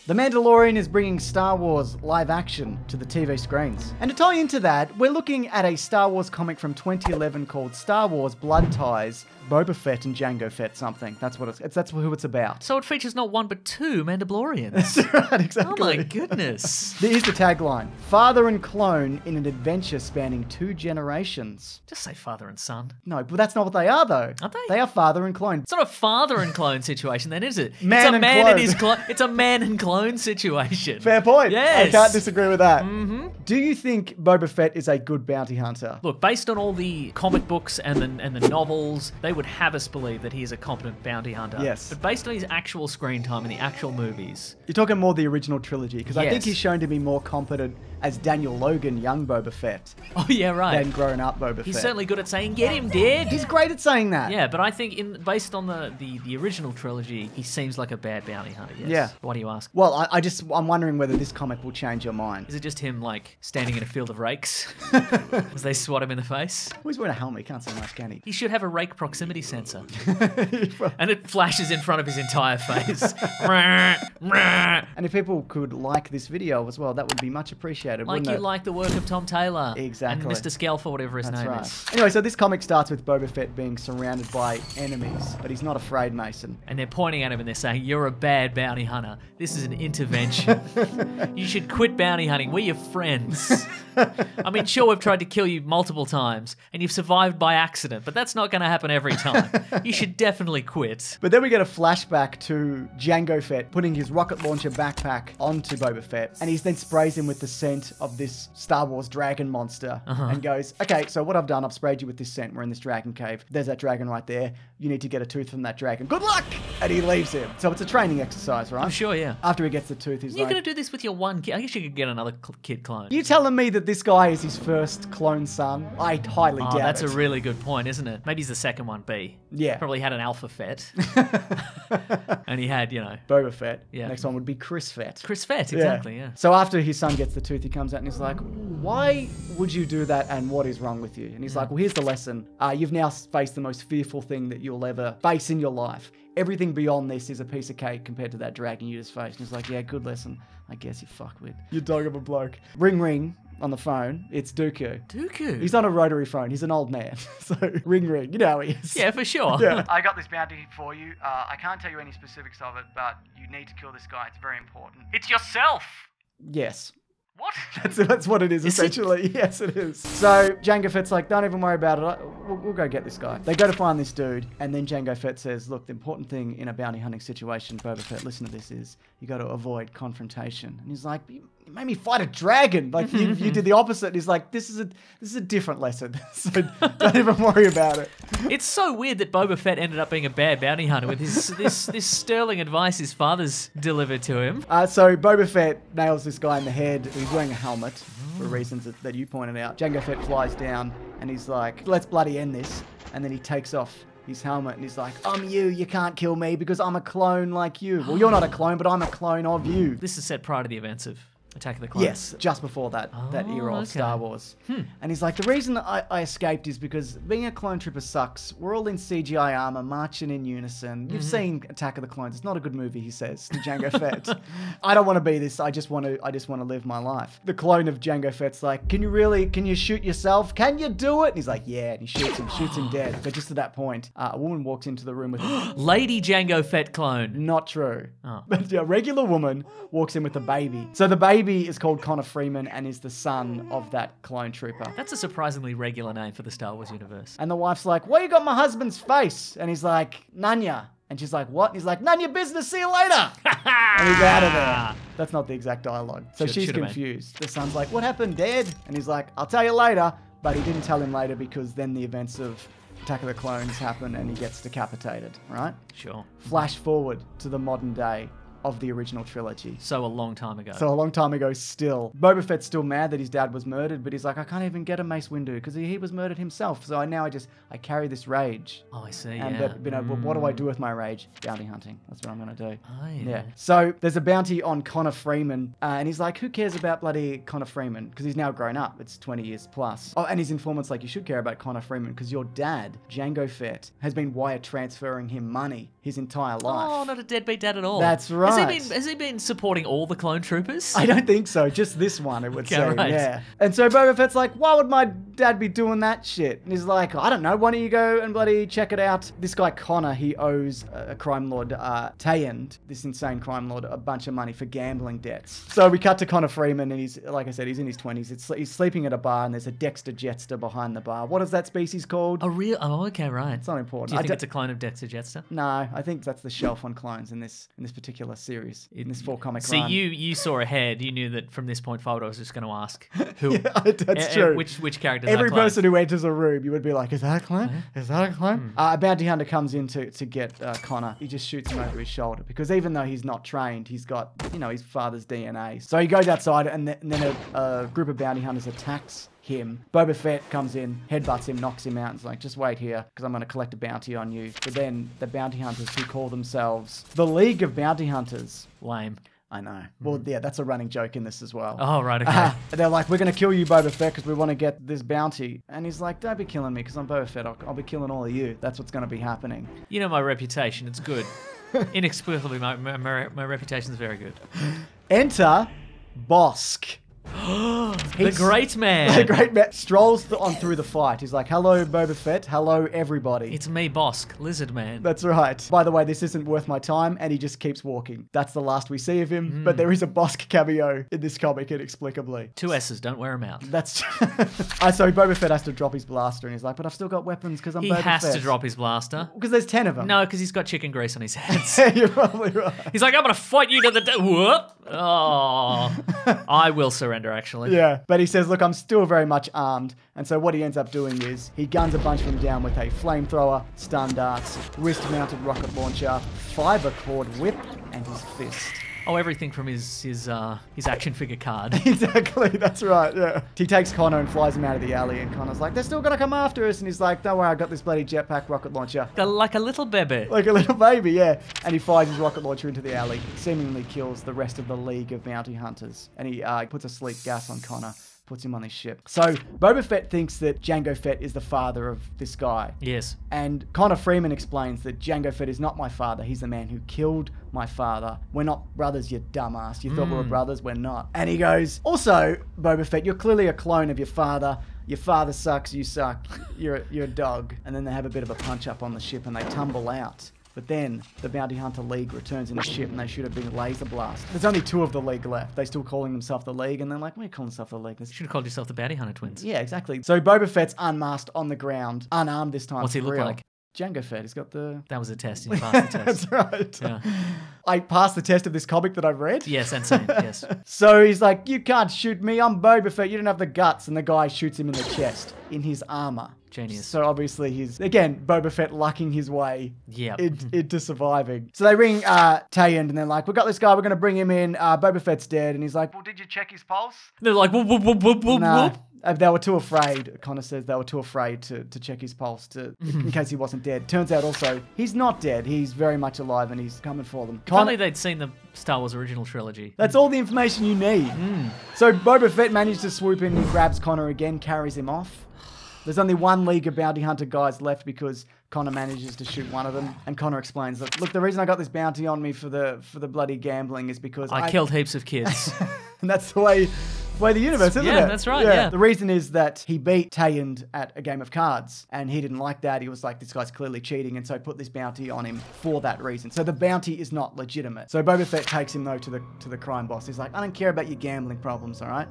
The Mandalorian is bringing Star Wars live action to the TV screens. And to tie into that, we're looking at a Star Wars comic from 2011 called Star Wars Blood Ties, Boba Fett and Jango Fett something. That's who it's about. So it features not one but two Mandalorians. That's right, exactly. Oh my goodness. Here's the tagline. Father and clone in an adventure spanning 2 generations. Just say father and son. No, but that's not what they are, though. Aren't they? They are father and clone. It's not a father and clone situation then, is it? Man and clone. It's a man and clone situation. Fair point. Yes. I can't disagree with that. Mm-hmm. Do you think Boba Fett is a good bounty hunter? Look, based on all the comic books and the novels, they would have us believe that he is a competent bounty hunter. Yes. But based on his actual screen time in the actual movies... You're talking more the original trilogy, because I think Yes. he's shown to be more competent as Daniel Logan, young Boba Fett, Oh, yeah, right. than grown-up Boba He's Fett. certainly good at saying, "Get him, Dad!" He's great at saying that. Yeah, but I think based on the original trilogy, he seems like a bad bounty hunter, yes. Yeah. Why do you ask? Well, I'm wondering whether this comic will change your mind. Is it just him, like, standing in a field of rakes as they swat him in the face? Well, he's wearing a helmet, he can't say much, can he? He should have a rake proximity sensor. And it flashes in front of his entire face. And if people could like this video as well, that would be much appreciated, Like wouldn't you it? like the work of Tom Taylor. Exactly. And Mr. Scalfer, whatever his That's name right. is. Anyway, so this comic starts with Boba Fett being surrounded by enemies, but he's not afraid, Mason. And they're pointing at him and they're saying, "You're a bad bounty hunter. This is an intervention. You should quit bounty hunting. We're your friends." I mean, sure, we've tried to kill you multiple times and you've survived by accident, but that's not going to happen every time. You should definitely quit. But then we get a flashback to Jango Fett putting his rocket launcher backpack onto Boba Fett, and he then sprays him with the scent of this Star Wars dragon monster and goes, "Okay, so what I've done, I've sprayed you with this scent. We're in this dragon cave. There's that dragon right there. You need to get a tooth from that dragon. Good luck!" And he leaves him. So it's a training exercise, right? I'm sure, yeah. After he gets the tooth, he's You're like, going to do this with your one kid. I guess you could get another kid clone. "You telling me that this guy is his first clone son? I highly doubt That's it." a really good point, isn't it? Maybe he's the second one, B. Yeah. Probably had an Alpha Fett. And he had, Boba Fett. Yeah. Next one would be Chris Fett. Chris Fett, exactly, yeah. So after his son gets the tooth, he comes out and he's like, "Why would you do that, and what is wrong with you?" And he's like, "Well, here's the lesson. You've now faced the most fearful thing that you'll ever face in your life. Everything beyond this is a piece of cake compared to that dragon you just faced." And he's like, "Yeah, good lesson. I guess you fuckwit. You dog of a bloke." Ring ring on the phone. It's Dooku. Dooku? He's on a rotary phone. He's an old man. So ring ring. You know how he is. Yeah, for sure. Yeah. "I got this bounty for you. I can't tell you any specifics of it, but you need to kill this guy. It's very important." It's yourself. Yes. What? That's what it is, essentially. Yes, it is. So Jango Fett's like, "Don't even worry about it. We'll go get this guy." They go to find this dude, and then Jango Fett says, "Look, the important thing in a bounty hunting situation, Boba Fett, listen to this, is you got to avoid confrontation." And he's like, "You made me fight a dragon. Like you did the opposite." And he's like, "This is a different lesson. So don't even worry about it." It's so weird that Boba Fett ended up being a bad bounty hunter with this sterling advice his father's delivered to him. So Boba Fett nails this guy in the head. He's wearing a helmet for reasons that you pointed out. Jango Fett flies down and he's like, "Let's bloody end this." And then he takes off his helmet and he's like, "I'm you. You can't kill me because I'm a clone like you." Well, you're not a clone, but I'm a clone of you. This is set prior to the events of Attack of the Clones. Yes, just before that era of okay. Star Wars. And he's like, "The reason I escaped is because being a clone trooper sucks. We're all in CGI armor, marching in unison. You've seen Attack of the Clones. It's not a good movie," he says to Jango Fett. "I don't want to be this. I just want to live my life." The clone of Jango Fett's like, can you shoot yourself? Can you do it?" And he's like, "Yeah." And he shoots him dead. But just at that point, a woman walks into the room with Lady Jango Fett clone. Not true. Oh. But a regular woman walks in with a baby. So the baby is called Connor Freeman and is the son of that clone trooper. That's a surprisingly regular name for the Star Wars universe. And the wife's like, "Why you got my husband's face?" And he's like, "Nanya." And she's like, "What?" And he's like, "None your business, see you later." And he's out of there. That's not the exact dialogue. So she's Should've been. confused. The son's like, "What happened, Dad?" And he's like, "I'll tell you later." But he didn't tell him later because then the events of Attack of the Clones happen and he gets decapitated, right? Sure. Flash forward to the modern day of the original trilogy. So a long time ago. So a long time ago still. Boba Fett's still mad that his dad was murdered, but he's like, "I can't even get a Mace Windu because he was murdered himself. So I carry this rage." Oh, I see, And yeah. but what do I do with my rage? Bounty hunting. That's what I'm going to do. Oh, yeah. So there's a bounty on Connor Freeman, and he's like, "Who cares about bloody Connor Freeman?" Because he's now grown up. It's 20 years plus. Oh, and his informant's like, "You should care about Connor Freeman because your dad, Jango Fett, has been wire transferring him money his entire life." Oh, not a deadbeat dad at all. That's right. right. Has he been supporting all the clone troopers? I don't think so. Just this one, it would Okay, seem. right. Yeah. And so Boba Fett's like, why would my dad be doing that shit? And he's like, I don't know. Why don't you go and bloody check it out? This guy Connor, he owes a crime lord, Tayend, this insane crime lord, a bunch of money for gambling debts. So we cut to Connor Freeman, and he's, like I said, he's in his 20s. He's sleeping at a bar, and there's a Dexter Jetster behind the bar. What is that species called? Oh, okay, right. It's not important. Do you think it's a clone of Dexter Jetster? No, I think that's the shelf on clones in this particular series, in this 4-comic See, run. you saw ahead. You knew that from this point forward, I was just going to ask who. Yeah, that's true. Which characters Every are clones? person who enters a room, you would be like, is that a clone? Is that a clone? A bounty hunter comes in to get Connor. He just shoots him over his shoulder because even though he's not trained, he's got, his father's DNA. So he goes outside and then a group of bounty hunters attacks him. Boba Fett comes in, headbutts him, knocks him out, and is like, just wait here, because I'm going to collect a bounty on you. But then the bounty hunters, who call themselves the League of Bounty Hunters. Lame. I know. Well, yeah, that's a running joke in this as well. Oh, right, okay. They're like, we're going to kill you, Boba Fett, because we want to get this bounty. And he's like, don't be killing me, because I'm Boba Fett. I'll be killing all of you. That's what's going to be happening. You know my reputation. It's good. Inexplicably, my reputation's very good. Enter Bossk. The great man. The great man strolls on through the fight. He's like, hello, Boba Fett. Hello, everybody. It's me, Bossk, lizard man. That's right. By the way, this isn't worth my time, and he just keeps walking. That's the last we see of him, but there is a Bossk cameo in this comic, inexplicably. 2 S's, don't wear them out. That's so Boba Fett has to drop his blaster, and he's like, but I've still got weapons because I'm Boba Fett. He has to drop his blaster. Because there's 10 of them. No, because he's got chicken grease on his hands. You're probably right. He's like, I'm going to fight you to the death. Whoop. Oh. I will surrender, actually. Yeah, but he says, look, I'm still very much armed. And so what he ends up doing is he guns a bunch of them down with a flamethrower, stun darts, wrist-mounted rocket launcher, fiber cord whip, and his fist. Oh, everything from his action figure card. Exactly, that's right, yeah. He takes Connor and flies him out of the alley, and Connor's like, they're still gonna come after us. And he's like, don't worry, I got this bloody jetpack rocket launcher. Like a little baby. Like a little baby, yeah. And he fires his rocket launcher into the alley, seemingly kills the rest of the League of Bounty Hunters. And he puts a sleep gas on Connor, puts him on his ship. So Boba Fett thinks that Jango Fett is the father of this guy. Yes. And Connor Freeman explains that Jango Fett is not my father. He's the man who killed my father. We're not brothers, you dumbass. You thought we were brothers, we're not. And he goes, also, Boba Fett, you're clearly a clone of your father. Your father sucks, you suck. You're a dog. And then they have a bit of a punch up on the ship and they tumble out. But then the Bounty Hunter League returns in the ship and they shoot a big laser blast. There's only 2 of the League left. They're still calling themselves the League, and they're like, what are you calling yourself the League? You should have called yourself the Bounty Hunter Twins. Yeah, exactly. So Boba Fett's unmasked on the ground, unarmed this time. What's he for look real. like? Jango Fett. He's got the... That was a test. You passed the test. That's right. Yeah. I passed the test of this comic that I've read. Yes, and same. Yes. So he's like, you can't shoot me. I'm Boba Fett. You don't have the guts. And the guy shoots him in the chest in his armor. Genius. So obviously he's, again, Boba Fett lucking his way Yep. into surviving. So they ring Tayend and they're like, we got this guy. We're going to bring him in. Boba Fett's dead. And he's like, well, did you check his pulse? They're like, whoop, whoop, whoop, whoop, whoop, No. whoop. They were too afraid, Connor says, they were too afraid to check his pulse in case he wasn't dead. Turns out also, he's not dead. He's very much alive and he's coming for them. If only they'd seen the Star Wars original trilogy. That's all the information you need. So Boba Fett managed to swoop in and grabs Connor again, carries him off. There's only 1 League of Bounty Hunter guys left because Connor manages to shoot one of them. And Connor explains that, look, the reason I got this bounty on me for the bloody gambling is because I killed heaps of kids. And that's the way the universe, isn't it? Yeah, that's right, yeah. The reason is that he beat Tayend at a game of cards, and he didn't like that. He was like, this guy's clearly cheating, and so put this bounty on him for that reason. So the bounty is not legitimate. So Boba Fett takes him, though, to the crime boss. He's like, I don't care about your gambling problems, all right?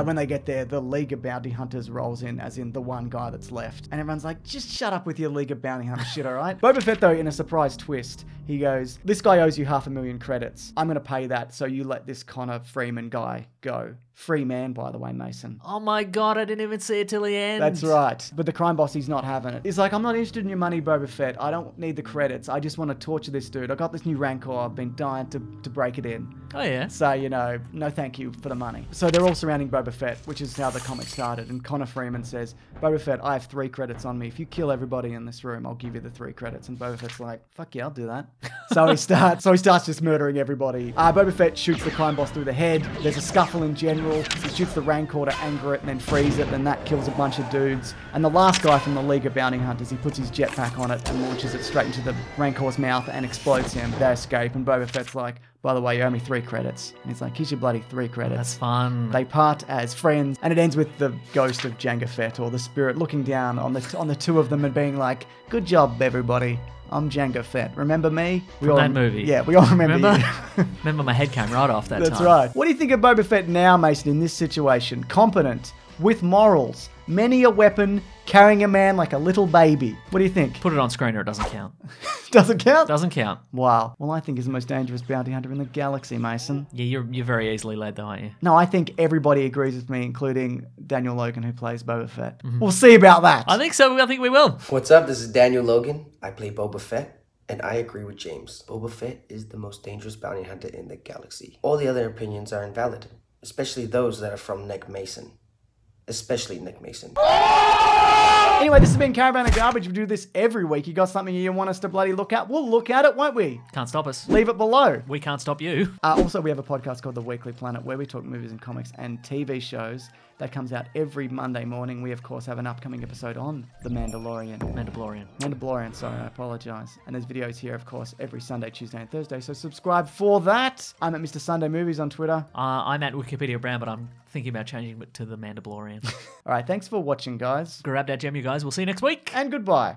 When they get there, the League of Bounty Hunters rolls in, as in the one guy that's left. And everyone's like, just shut up with your League of Bounty Hunter shit, all right? Boba Fett, though, in a surprise twist, he goes, this guy owes you 500,000 credits. I'm going to pay that, so you let this Connor Freeman guy go. Free man, by the way, Mason. Oh my god, I didn't even see it till the end. That's right. But the crime boss, he's not having it. He's like, I'm not interested in your money, Boba Fett. I don't need the credits. I just want to torture this dude. I got this new Rancor. I've been dying to break it in. Oh yeah. So, no thank you for the money. So they're all surrounding Boba Fett, which is how the comic started. And Connor Freeman says, Boba Fett, I have 3 credits on me. If you kill everybody in this room, I'll give you the 3 credits. And Boba Fett's like, fuck yeah, I'll do that. So he starts just murdering everybody. Boba Fett shoots the crime boss through the head. There's a scuffle in general. He shoots the Rancor to anger it and then freeze it. Then that kills a bunch of dudes. And the last guy from the League of Bounty Hunters, he puts his jetpack on it and launches it straight into the Rancor's mouth and explodes him. They escape. And Boba Fett's like, by the way, you owe me 3 credits. And he's like, here's your bloody 3 credits. That's fun. They part as friends, and it ends with the ghost of Jango Fett, or the spirit, looking down on the two of them and being like, good job, everybody. I'm Jango Fett. Remember me? From that movie. Yeah, we all remember you. Remember my head came right off that That's time. right. What do you think of Boba Fett now, Mason, in this situation? Competent, with morals, many a weapon, carrying a man like a little baby. What do you think? Put it on screen or it doesn't count. Doesn't count? Doesn't count. Wow. Well, I think he's the most dangerous bounty hunter in the galaxy, Mason. Yeah, you're very easily led though, aren't you? No, I think everybody agrees with me, including Daniel Logan, who plays Boba Fett. We'll see about that. I think so. I think we will. What's up? This is Daniel Logan. I play Boba Fett, and I agree with James. Boba Fett is the most dangerous bounty hunter in the galaxy. All the other opinions are invalid, especially those that are from Nick Mason. Especially Nick Mason. Anyway, this has been Caravan of Garbage. We do this every week. You got something you want us to bloody look at? We'll look at it, won't we? Can't stop us. Leave it below. We can't stop you. Also, we have a podcast called The Weekly Planet where we talk movies and comics and TV shows. That comes out every Monday morning. We, of course, have an upcoming episode on The Mandalorian, sorry, I apologise. And there's videos here, of course, every Sunday, Tuesday and Thursday. So subscribe for that. I'm at Mr. Sunday Movies on Twitter. I'm at Wikipedia Brown, but I'm thinking about changing it to The Mandalorian. All right, thanks for watching, guys. Grab that gem, you guys. We'll see you next week. And goodbye.